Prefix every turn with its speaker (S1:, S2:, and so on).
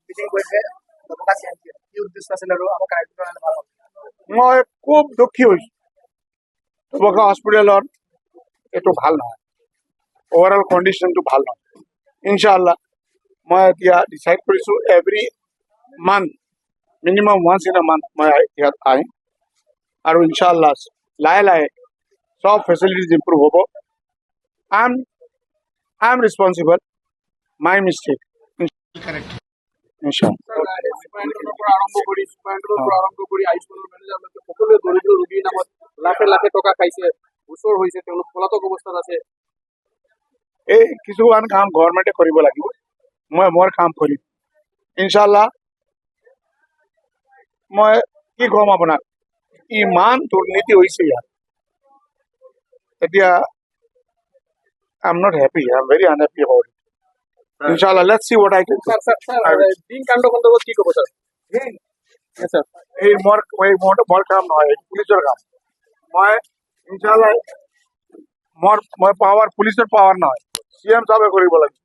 S1: Meeting কৰিছে কি উদ্দেশ্য আছিল আৰু আমাক কানেক্ট কৰালে ভাল হ'ব।
S2: মই খুব দুখী হৈছো ধুবকা হস্পিটেলৰ এইটো ভাল নহয়, ওভাৰঅল কণ্ডিশ্যনটো ভাল নহয়। ইনশাআল্লাহ মই এতিয়া ডিচাইড কৰিছো every month minimum once in a month মই ইয়াত আহিম আৰু ইনশাআল্লাহ লাহে লাহে সব ফেচিলিটিজ ইম্প্ৰুভ হ'ব। I am responsible, my mistake ইনশাআল্লাহ।
S3: আৰম্ভ কৰি আয়ুষ্মানৰ মেনেজাৰলৈকে সকলোৱে দৰিদ্ৰ ৰোগীৰ নামত লাখে লাখে টকা খাইছে, গোচৰ হৈছে, তেওঁলোক পলাতক অৱস্থাত আছে।
S2: এই কিছুমান কাম গভৰ্ণমেণ্টে কৰিব লাগিব, মই মোৰ কাম কৰিম ইনশাআল্লাহ। মই কি ক'ম আপোনাক, ইমান দুৰ্নীতি হৈছে ইয়াত, এতিয়া I am not happy, I am very unhappy about it. ইনশাআল্লাহ let's see what I can do.
S3: দিন কাণ্ড সন্দৰ্ভত কি ক'ব ছাৰ?
S2: এই মোৰ কাম নহয়, এইটো পুলিচৰ কাম। মই ইনশাআল্লাহ মই পাৱাৰ পুলিচৰ পাৱাৰ নহয়, CM সাহেবে কৰিব লাগিব।